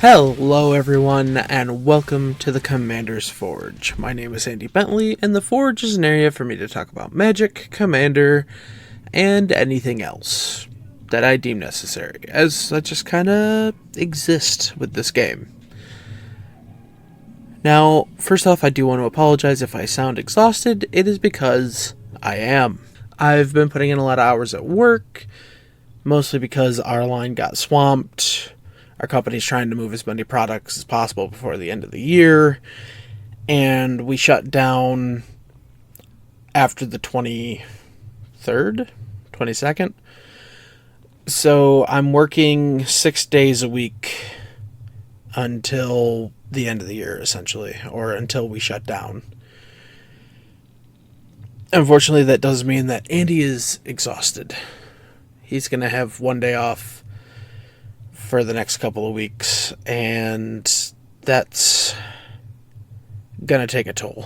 Hello everyone, and welcome to the Commander's Forge. My name is Andy Bentley, and the Forge is an area for me to talk about Magic, Commander, and anything else that I deem necessary, as I just kinda exist with this game. Now, first off, I do want to apologize if I sound exhausted. It is because I am. I've been putting in a lot of hours at work, mostly because our line got swamped. Our company's trying to move as many products as possible before the end of the year, and we shut down after the 23rd, 22nd. So I'm working 6 days a week until the end of the year, essentially, or until we shut down. Unfortunately, that does mean that Andy is exhausted. He's going to have one day off for the next couple of weeks, and that's gonna take a toll.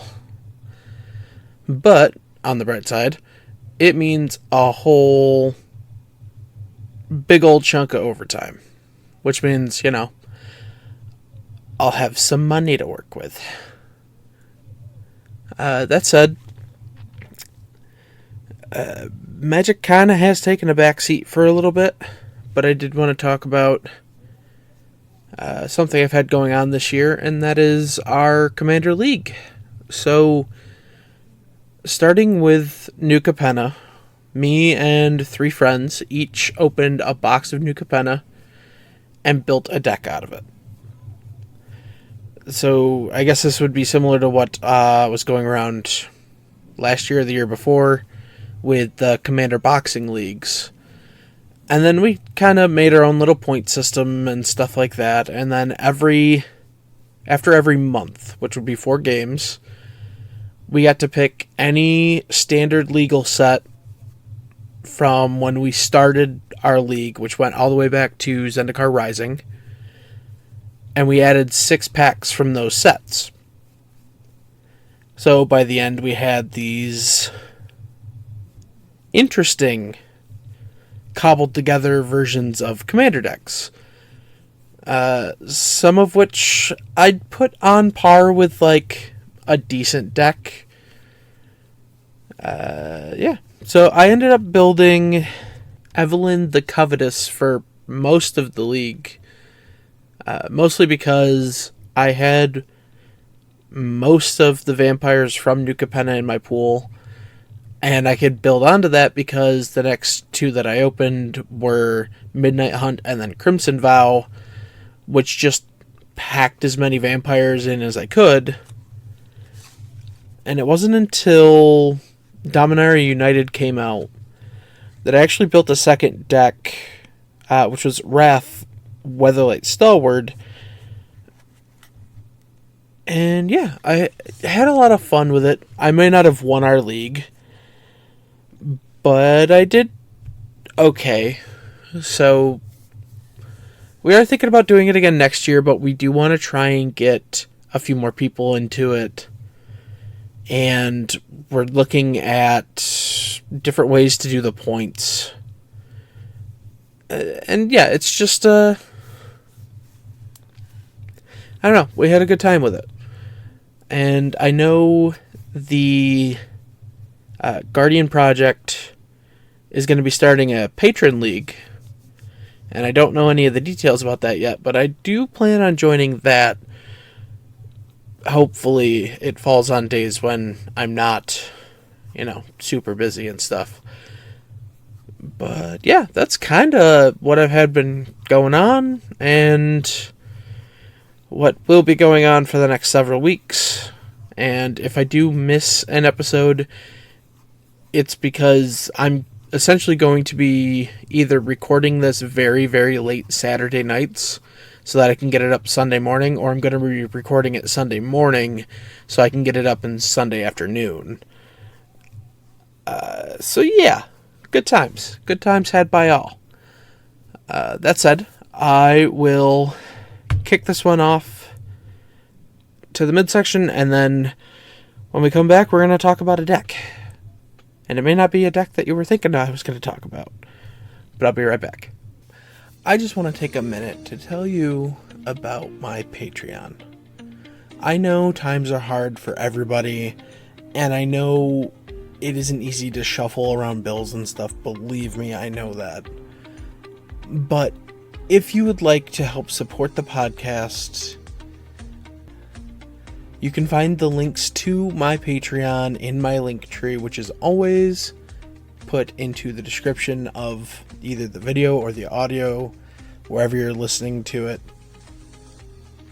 But on the bright side, it means a whole big old chunk of overtime, which means, I'll have some money to work with. That said, Magic kind of has taken a back seat for a little bit. But I did want to talk about something I've had going on this year, and that is our Commander League. So, starting with New Capenna, me and 3 friends each opened a box of New Capenna and built a deck out of it. So, I guess this would be similar to what was going around last year or the year before with the Commander Boxing Leagues. And then we kind of made our own little point system and stuff like that. And then after every month, which would be 4 games, we got to pick any standard legal set from when we started our league, which went all the way back to Zendikar Rising. And we added 6 packs from those sets. So by the end, we had these interesting cobbled together versions of Commander decks. Some of which I'd put on par with like a decent deck. So I ended up building Evelyn the Covetous for most of the league. Mostly because I had most of the vampires from New Capenna in my pool. And I could build onto that because the next 2 that I opened were Midnight Hunt and then Crimson Vow, which just packed as many vampires in as I could. And it wasn't until Dominaria United came out that I actually built a second deck, which was Wrath Weatherlight Stalwart. And yeah, I had a lot of fun with it. I may not have won our league, but I did okay. So we are thinking about doing it again next year, but we do want to try and get a few more people into it. And we're looking at different ways to do the points. And yeah, it's just I don't know. We had a good time with it. And I know the Guardian Project is going to be starting a patron league, and I don't know any of the details about that yet, but I do plan on joining that. Hopefully it falls on days when I'm not, super busy and stuff. But yeah, that's kind of what I've had been going on, and what will be going on for the next several weeks. And if I do miss an episode, it's because I'm essentially going to be either recording this very, very late Saturday nights so that I can get it up Sunday morning, or I'm going to be recording it Sunday morning so I can get it up in Sunday afternoon. So yeah, good times. Good times had by all. That said, I will kick this one off to the midsection, and then when we come back, we're going to talk about a deck. And it may not be a deck that you were thinking I was going to talk about, but I'll be right back. I just want to take a minute to tell you about my Patreon. I know times are hard for everybody, and I know it isn't easy to shuffle around bills and stuff. Believe me, I know that. But if you would like to help support the podcast, you can find the links to my Patreon in my link tree, which is always put into the description of either the video or the audio, wherever you're listening to it.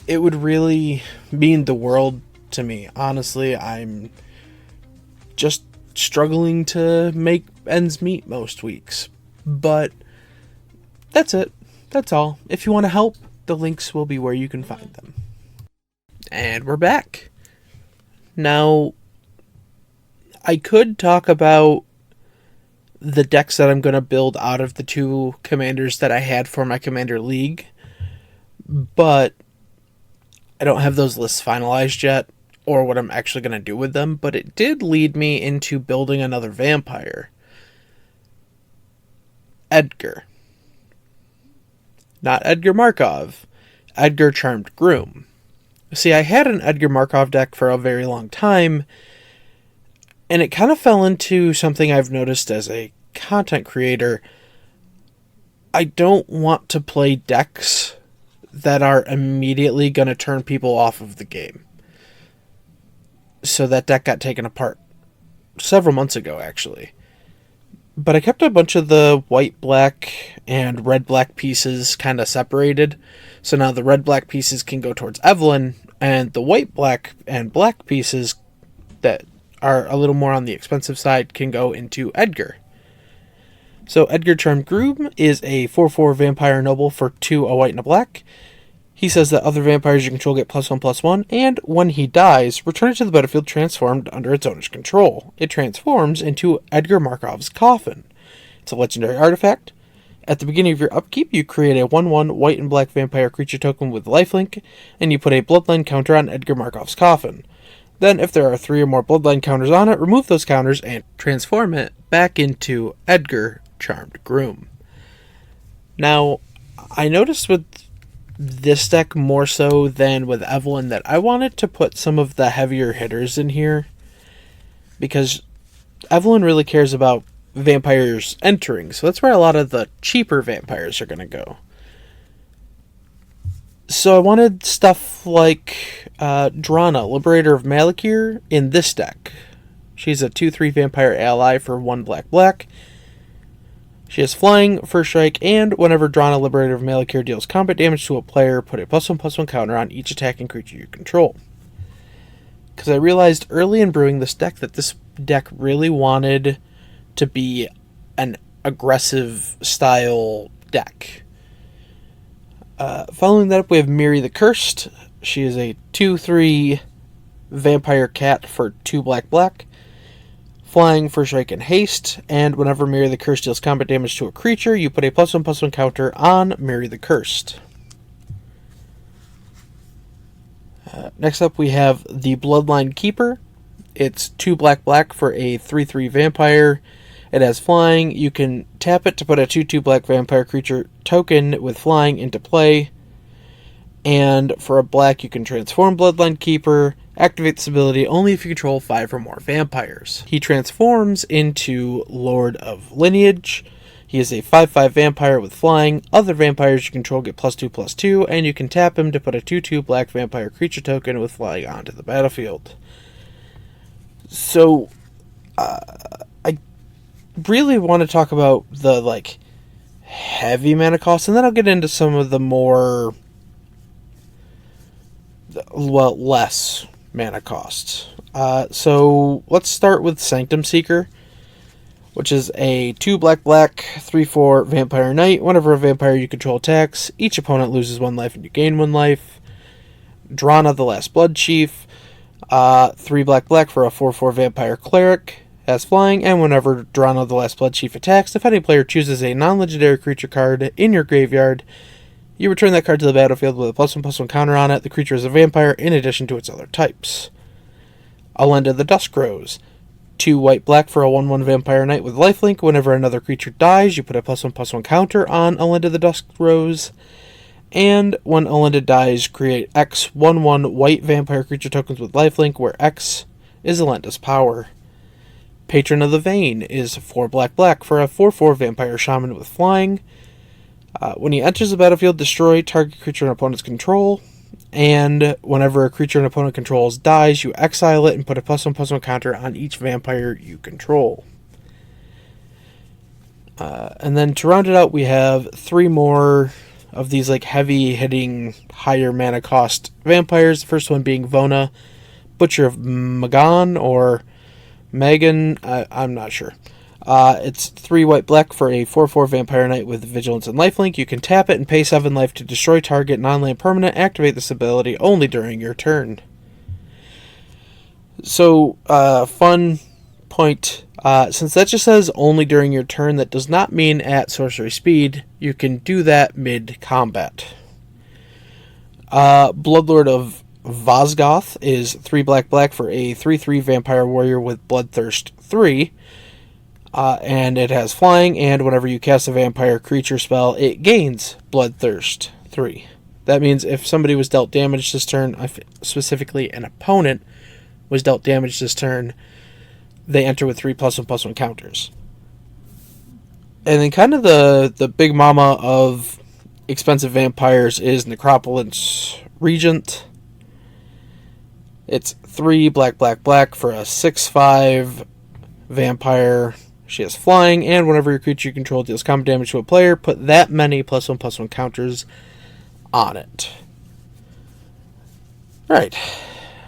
It would really mean the world to me. Honestly, I'm just struggling to make ends meet most weeks. But that's it. That's all. If you want to help, the links will be where you can find them. And we're back. Now, I could talk about the decks that I'm going to build out of the two commanders that I had for my Commander League, but I don't have those lists finalized yet, or what I'm actually going to do with them, but it did lead me into building another vampire. Edgar. Not Edgar Markov. Edgar Charmed Groom. See, I had an Edgar Markov deck for a very long time, and it kind of fell into something I've noticed as a content creator. I don't want to play decks that are immediately going to turn people off of the game. So that deck got taken apart several months ago, actually. But I kept a bunch of the white-black and red-black pieces kind of separated. So now the red-black pieces can go towards Evelyn, and the white-black and black pieces that are a little more on the expensive side can go into Edgar. So Edgar Charmed Groom is a 4/4 vampire noble for 2, a white and a black. He says that other vampires you control get +1/+1, and when he dies, return it to the battlefield transformed under its owner's control. It transforms into Edgar Markov's Coffin. It's a legendary artifact. At the beginning of your upkeep, you create a 1/1 white and black vampire creature token with lifelink, and you put a bloodline counter on Edgar Markov's Coffin. Then, if there are 3 or more bloodline counters on it, remove those counters and transform it back into Edgar Charmed Groom. Now, I noticed with this deck more so than with Evelyn that I wanted to put some of the heavier hitters in here, because Evelyn really cares about vampires entering, so that's where a lot of the cheaper vampires are going to go. So I wanted stuff like Drana, Liberator of Malakir, in this deck. She's a 2/3 vampire ally for 1 black. She has flying, first strike, and whenever Drana, Liberator of Malakir, deals combat damage to a player, put a +1/+1 counter on each attacking creature you control. Because I realized early in brewing this deck that this deck really wanted to be an aggressive style deck. Following that up, we have Miri the Cursed. She is a 2/3 vampire cat for 2 black. Flying, first strike, and haste, and whenever Miri the Cursed deals combat damage to a creature, you put a +1/+1 counter on Miri the Cursed. Next up, we have the Bloodline Keeper. It's 2 black for a 3/3 vampire. It has flying. You can tap it to put a 2/2 black vampire creature token with flying into play. And for a black, you can transform Bloodline Keeper. Activate this ability only if you control 5 or more vampires. He transforms into Lord of Lineage. He is a 5/5 vampire with flying. Other vampires you control get +2/+2, and you can tap him to put a 2/2 black vampire creature token with flying onto the battlefield. So, I really want to talk about the heavy mana costs, and then I'll get into some of the more less mana costs. So let's start with Sanctum Seeker, which is a 2 black 3/4 vampire knight. Whenever a vampire you control attacks, each opponent loses 1 life and you gain 1 life. Drana the Last Blood Chief, 3 black for a 4/4 vampire cleric, has flying, and whenever Drana the Last Blood Chief attacks, if any player chooses a non-legendary creature card in your graveyard, you return that card to the battlefield with a +1/+1 counter on it. The creature is a vampire in addition to its other types. Alenda the Dusk Rose. 2 white-black for a 1/1 Vampire Knight with lifelink. Whenever another creature dies, you put a +1/+1 counter on Elinda the Dusk Rose. And when Elinda dies, create X 1/1 white vampire creature tokens with lifelink, where X is Elinda's power. Patron of the Vein is 4 black for a 4/4 vampire shaman with flying. When he enters the battlefield, destroy target creature in opponent's control. And whenever a creature an opponent controls dies, you exile it and put a +1/+1 counter on each vampire you control. And then to round it out, we have 3 more of these like heavy hitting, higher mana cost vampires. The first one being Vona, Butcher of Magan or Megan. I'm not sure. It's 3 white-black for a 4/4 Vampire Knight with Vigilance and lifelink. You can tap it and pay 7 life to destroy target non-land permanent. Activate this ability only during your turn. So, fun point. Since that just says only during your turn, that does not mean at sorcery speed. You can do that mid-combat. Bloodlord of Vosgoth is 3 black for a 3/3 Vampire Warrior with Bloodthirst 3. And it has flying, and whenever you cast a vampire creature spell, it gains Bloodthirst 3. That means if somebody was dealt damage this turn, specifically an opponent was dealt damage this turn, they enter with 3 +1/+1 counters. And then kind of the big mama of expensive vampires is Necropolis Regent. It's 3 black for a 6/5 vampire. She has flying, and whenever your creature you control deals combat damage to a player, put that many +1/+1 counters on it. Alright,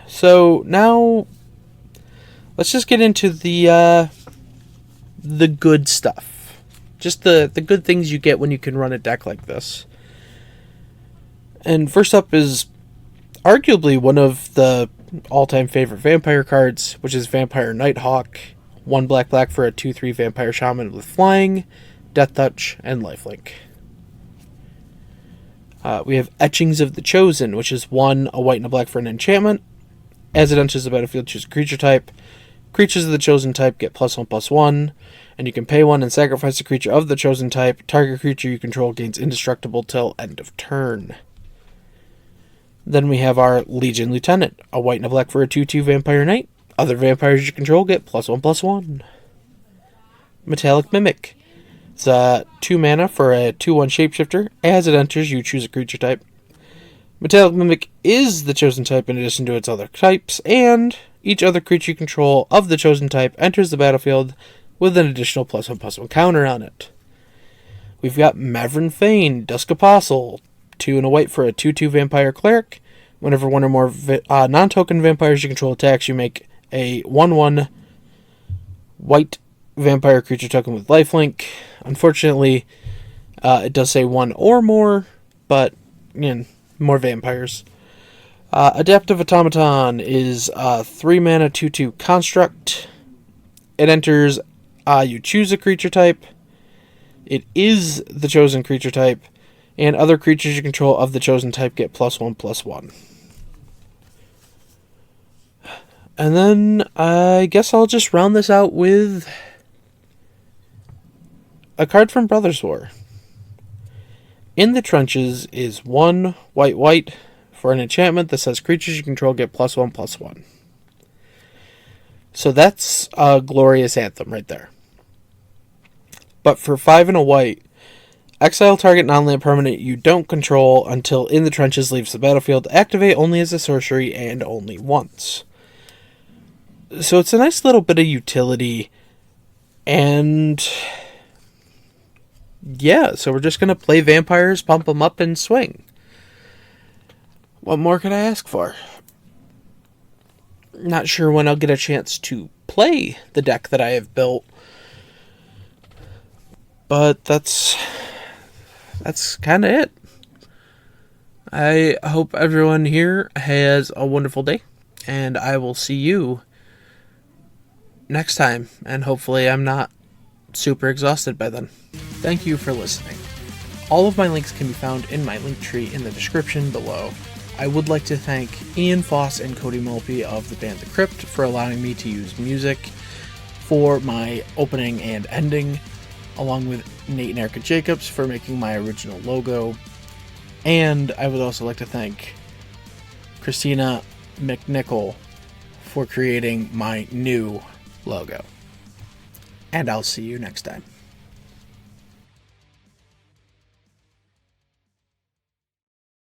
so now let's just get into the good stuff. Just the good things you get when you can run a deck like this. And first up is arguably one of the all-time favorite vampire cards, which is Vampire Nighthawk. 1 black for a 2/3 Vampire Shaman with flying, Death Touch, and lifelink. We have Etchings of the Chosen, which is 1, a white and a black for an enchantment. As it enters the battlefield, choose a creature type. Creatures of the chosen type get +1/+1, and you can pay 1 and sacrifice a creature of the chosen type. Target creature you control gains indestructible till end of turn. Then we have our Legion Lieutenant, a white and a black for a 2/2 Vampire Knight. Other vampires you control get +1/+1. Metallic Mimic. It's 2 mana for a 2/1 shapeshifter. As it enters, you choose a creature type. Metallic Mimic is the chosen type in addition to its other types, and each other creature you control of the chosen type enters the battlefield with an additional +1/+1 counter on it. We've got Mavrin Fane, Dusk Apostle, 2 and a white for a 2/2 Vampire Cleric. Whenever one or more non-token vampires you control attacks, you make a 1/1 white vampire creature token with lifelink. Unfortunately, it does say 1 or more, but more vampires. Adaptive Automaton is 3 mana 2/2 construct. It enters, you choose a creature type. It is the chosen creature type, and other creatures you control of the chosen type get +1/+1. And then I guess I'll just round this out with a card from Brothers War. In the Trenches is 1 white for an enchantment that says creatures you control get +1/+1. So that's a glorious anthem right there. But for 5 and a white, exile target non-land permanent you don't control until In the Trenches leaves the battlefield. Activate only as a sorcery and only once. So it's a nice little bit of utility. And yeah, so we're just going to play vampires, pump them up, and swing. What more could I ask for? Not sure when I'll get a chance to play the deck that I have built. But that's kind of it. I hope everyone here has a wonderful day, and I will see you next time, and hopefully I'm not super exhausted by then. Thank you for listening. All of my links can be found in my link tree in the description below. I would like to thank Ian Foss and Cody Mulpey of the band The Crypt for allowing me to use music for my opening and ending, along with Nate and Erica Jacobs for making my original logo. And I would also like to thank Christina McNichol for creating my new logo. And I'll see you next time.